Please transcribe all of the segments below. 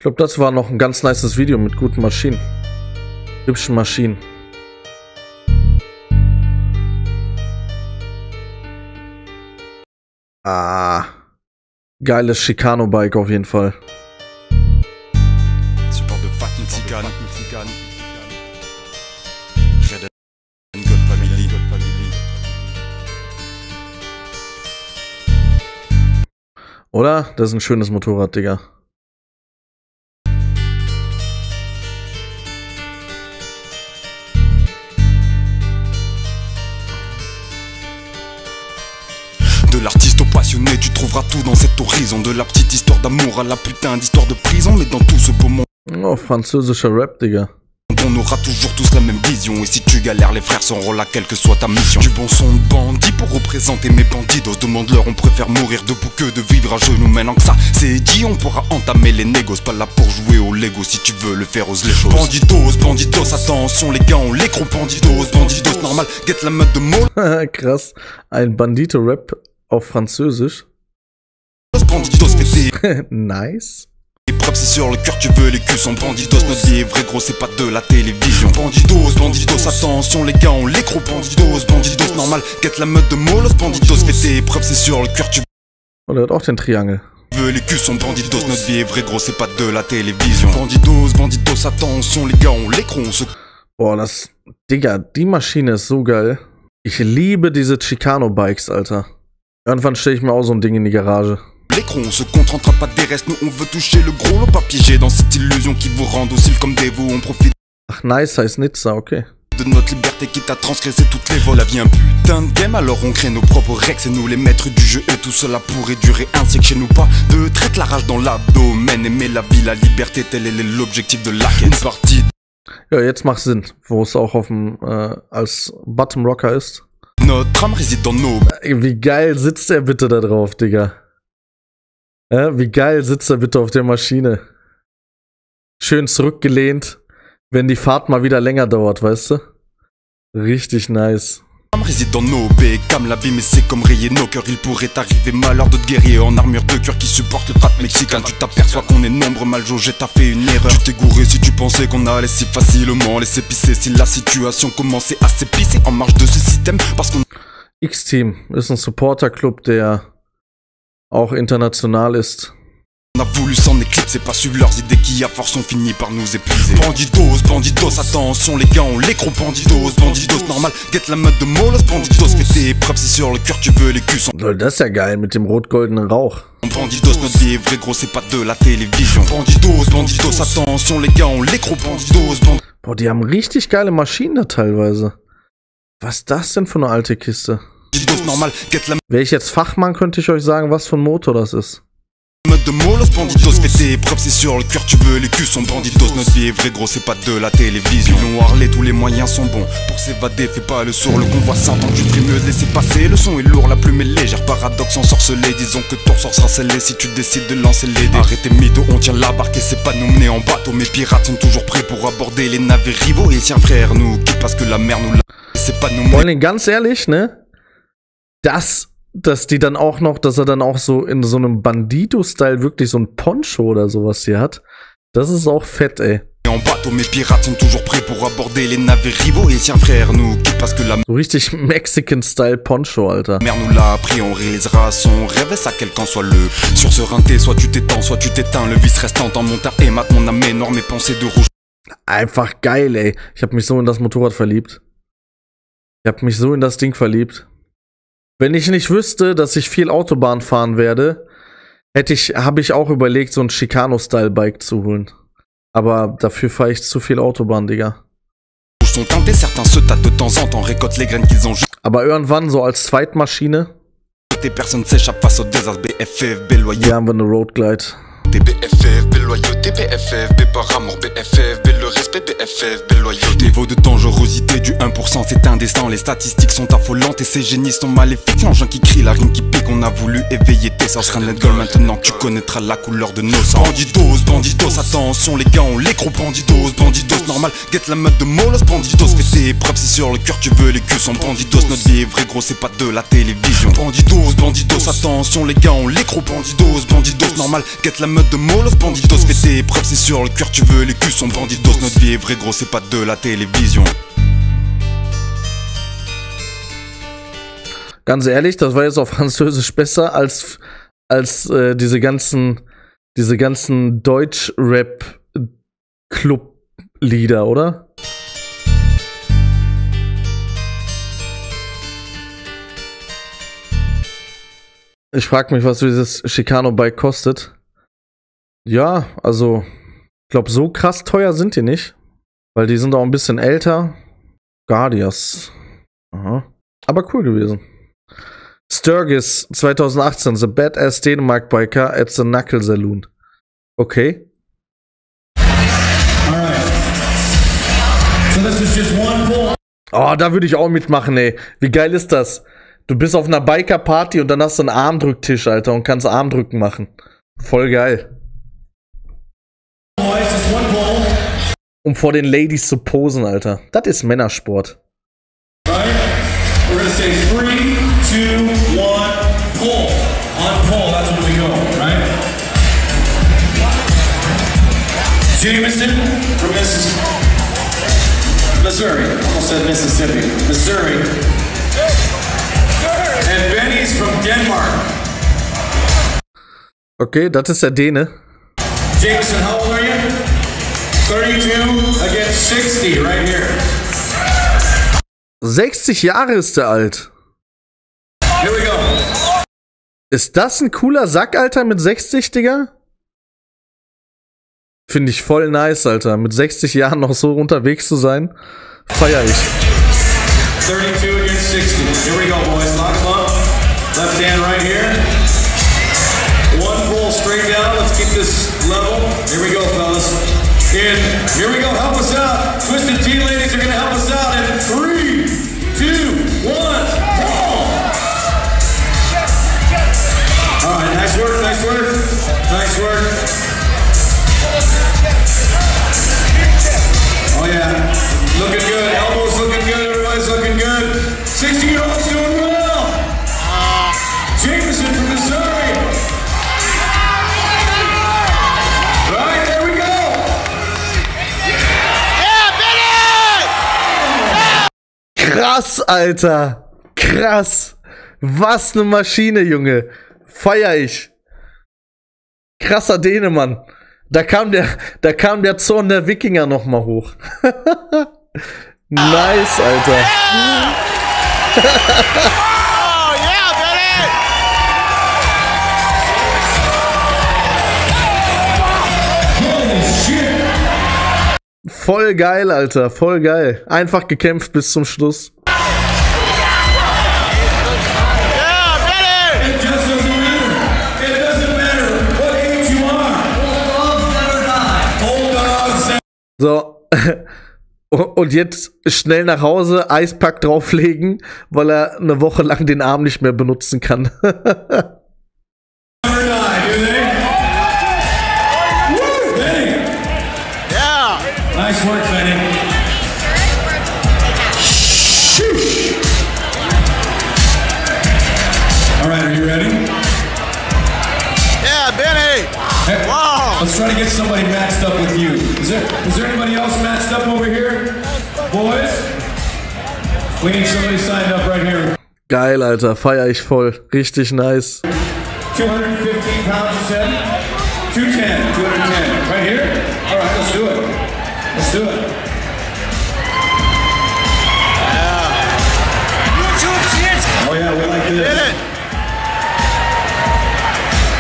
glaube, das war noch ein ganz nices Video mit guten Maschinen. Hübschen Maschinen. Ah. Geiles Chicano-Bike auf jeden Fall. Support de fucking Tzigane. Red God Family. Oder? Das ist ein schönes Motorrad, Digga. De l'artiste au passionné, tu trouveras tout dans cet horizon. De la petite histoire d'amour à la putain d'histoire de prison. Mais dans tout ce beau monde, Oh, französischer Rap, Digga. on aura toujours tous la même vision. Et si tu galères, les frères seront là, quelle que soit ta mission. Du bon son de bandit pour représenter mes bandidos. Demande-leur, on préfère mourir debout que de vivre à genoux. Maintenant que ça c'est dit, on pourra entamer les négos. Pas là pour jouer au Lego, si tu veux le faire, ose les choses. Bandidos, attention les gars, on l'écro. Bandidos, normal, get la meute de mots. Krass. Ein Bandito-Rap auf Französisch. Bandidos, fais des Nice. épreuves, c'est sur le cœur, tu veux les culs sont bandidos. Notre vie est vrai gros, c'est pas de la télévision. Bandidos, attention les gars, on l'écro. Bandidos, normal, get la meute de molos. Bandidos, fais tes épreuves, c'est sur le cœur, tu Oh, der hat auch den Triangel. veux les culs sont bandidos. Notre vie est vrai gros, c'est pas de la télévision. Bandidos, attention les gars, on l'écro, on se Boah, das... Digga, die Maschine ist so geil. Ich liebe diese Chicano-Bikes, Alter. Irgendwann stelle ich mir auch so ein Ding in die Garage. l'écran, on se contentera pas des restes, nous on veut toucher le gros lot, pas piégé dans cette illusion qui vous rend docile comme des veaux, on profite Ach, nice heißt Nizza, okay. de notre liberté quitte à transgresser toutes les voies. La vie un putain de game, alors on crée nos propres règles, c'est nous les maîtres du jeu et tout cela pourrait durer un siècle chez nous. Pas de traite, la rage dans l'abdomen, aimer la vie, la liberté, tel est l'objectif de la quête. Une partie Ja, jetzt macht Sinn, wo es auch auf dem, als Bottom Rocker ist. de notre âme réside dans nos Wie geil sitzt er bitte da drauf, Digga? Wie geil sitzt er bitte auf der Maschine? Schön zurückgelehnt, wenn die Fahrt mal wieder länger dauert, weißt du? Richtig nice. réside dans nos bécames, la vie mais c'est comme rayer nos cœurs. Il pourrait arriver malheur d'autres guerriers en armure de cœur qui supportent le rap mexicain. Tu t'aperçois qu'on est nombre mal jaugé, t'as fait une erreur. Tu t'es gouré si tu pensais qu'on allait si facilement laisser pisser. Si la situation commençait à s'épicer en marge de ce système, parce qu'on X-Team ist ein Supporterclub, der auch international ist. a voulu s'en éclipser, pas suivre leurs idées qui à force ont fini par nous épuiser. Bandidos, attention les gars, on l'écro. Bandidos, normal, get la meute de molos. Bandidos, fais tes épreuves, c'est sur le cœur, tu veux les culs sont Lol, das ist ja geil mit dem rot-goldenen Rauch. Bandidos, notre vie est vrai gros, c'est pas de la télévision. Bandidos, attention les gars, on l'écro. Bandidos, Boah, die haben richtig geile Maschinen da teilweise. Was ist das denn für eine alte Kiste? normal, get la Wäre ich jetzt Fachmann, könnte ich euch sagen, was für ein Motor das ist. meute de molos. Bandidos, fais tes épreuves, c'est sur le cœur, tu veux les culs sont bandidos. Notre vie est vrai gros, c'est pas de la télévision. Ils l'ont harlé, tous les moyens sont bons pour s'évader, fais pas le sourd, le convoi s'entend, tu ferais mieux de laisser passer. Le son est lourd, la plume est légère, paradoxe ensorcelé. Disons que ton sort sera scellé si tu décides de lancer les dés. Arrêtez mytho, on tient la barque et c'est pas nous mener en bateau. Mes pirates sont toujours prêts pour aborder les navires rivaux. Et tiens frère, nous quitte parce que la mer nous l'a. C'est pas nous Vor allem ganz ehrlich, ne? Dass die dann auch noch, dass er dann auch so in so einem Bandito-Style wirklich so ein Poncho oder sowas hier hat. Das ist auch fett, ey. en bateau. Mes pirates sont toujours prêts pour aborder les navires rivaux. Et tiens frère, nous quitte parce que la So richtig Mexican-Style Poncho, Alter. mer nous l'a appris, on réalisera son rêve et ça quel qu'en soit le prix. Sur ce rinté, soit tu t'étends, soit tu t'éteins. Le vice restant en monta et mat mon âme énorme et pensée de rouge. Einfach geil, ey. Ich habe mich so in das Motorrad verliebt. Ich habe mich so in das Ding verliebt. Wenn ich nicht wüsste, dass ich viel Autobahn fahren werde, habe ich auch überlegt, so ein Chicano-Style-Bike zu holen. Aber dafür fahre ich zu viel Autobahn, Digga. Sont teintés, certains se tâtent de temps en temps, récoltent les graines qu'ils ont jeté. Aber irgendwann so als Zweitmaschine. Personne s'échappe face au désastre. BFFB loyauté. Hier haben wir eine Road Glide. BFFB loyauté, BFFB par amour, BFFB le respect, BFF, belle loyauté. Niveau de dangerosité du 1%, c'est indécent. Les statistiques sont affolantes et ces génies sont maléfiques. L'engin qui crie, la rime qui pique, on a voulu éveiller tes sens. Rien net gueule, maintenant tu connaîtras la couleur de nos sangs. Bandidos, bandidos, attention les gars, on l'écrou. Bandidos, bandidos, normal, guette la meute de Molos. Bandidos, fais tes preuves, si sur le cœur tu veux les culs sont bandidos. Notre vie est vrai gros, c'est pas de la télévision. Bandidos, bandidos, attention les gars, on l'écrou. Bandidos, bandidos, normal, guette la meute de Molos. Bandidos, fais tes preuves, si sur le cœur tu veux les culs sont bandidos. Notre vie est vrai gros, c'est pas de la télévision. Ganz ehrlich, das war jetzt auf Französisch besser als diese ganzen Deutsch-Rap-Club-Lieder, oder? Ich frag mich, was dieses Chicano-Bike kostet. Ja, also, ich glaube, so krass teuer sind die nicht. Weil die sind auch ein bisschen älter. Guardias. Aha. Aber cool gewesen. Sturgis 2018, The Badass Dänemark Biker at the Knuckle Saloon. Okay. Oh, da würde ich auch mitmachen, ey. Wie geil ist das? Du bist auf einer Biker-Party und dann hast du einen Armdrücktisch, Alter, und kannst Armdrücken machen. Voll geil. Um vor den Ladies zu posen, Alter. Das ist Männersport. Right? We're gonna say 3, 2, 1, pull. On pull, that's when we go, right? Jameson from Missouri. Almost said Mississippi. Missouri. And Benny's from Denmark. Okay, das ist der Däne. Jameson, how old are you? 32 against 60 right here. 60 Jahre ist der alt. Here we go. Ist das ein cooler Sack, Alter, mit 60, Digga? Finde ich voll nice, Alter. Mit 60 Jahren noch so unterwegs zu sein, feier ich. 32 against 60. Here we go, boys. Lock them up. Left hand right here. One pull straight down. Let's keep this level. Here we go, fellas. And here we go. Help us out. Twisted Tea ladies are going to help us out. In 3, 2, 1, pull. All right, nice work, nice work. Nice work. Oh, yeah. Looking good. Elbows looking good. Everybody's looking good. 60-year-olds doing well. Jameson from Missouri. Right, there we go. Krass, Alter. Krass. Was ne Maschine, Junge. Feier ich. Krasser Dänemann. Da kam der Zorn der Wikinger nochmal hoch. Nice, Alter. Oh, yeah, baby! Holy shit. Voll geil, Alter. Voll geil. Einfach gekämpft bis zum Schluss. Yeah, baby! It just doesn't matter. It doesn't matter what age you are. Old dogs never So. Und jetzt schnell nach Hause, Eispack drauflegen, weil er eine Woche lang den Arm nicht mehr benutzen kann. die, do they? Woo, Benny. Yeah! Nice work, Benny. Sheesh. All right, are you ready? Yeah, Benny! Hey, Wow! let's try to get somebody matched up with you. Is there anybody else matched up over here? Boys? We need somebody signed up right here. Geil, Alter. Feier ich voll. Richtig nice. 215 pounds, you said? 210. Right here? All right, let's do it. Let's do it. Oh yeah, we like this. Did it!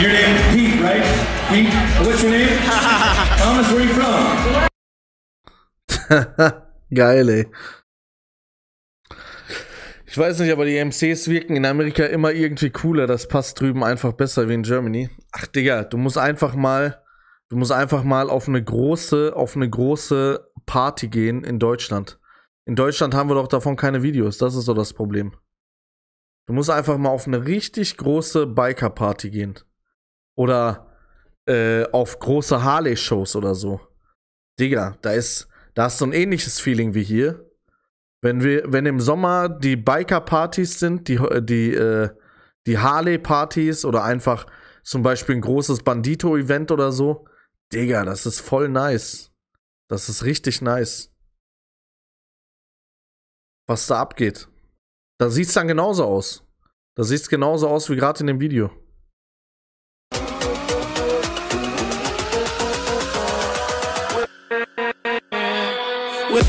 Your name is Pete, right? Pete? What's your name? Thomas, where are you from? Geil, ey. Ich weiß nicht, aber die MCs wirken in Amerika immer irgendwie cooler. Das passt drüben einfach besser wie in Germany. Ach, Digga, du musst einfach mal auf eine große Party gehen in Deutschland. In Deutschland haben wir doch davon keine Videos. Das ist so das Problem. Du musst einfach mal auf eine richtig große Biker-Party gehen. Oder auf große Harley-Shows oder so. Digga, da hast du ein ähnliches Feeling wie hier. Wenn im Sommer die Biker-Partys sind, die Harley-Partys oder einfach zum Beispiel ein großes Bandito-Event oder so. Digga, das ist voll nice. Das ist richtig nice. Was da abgeht. Da sieht's dann genauso aus. Da sieht's genauso aus wie gerade in dem Video. With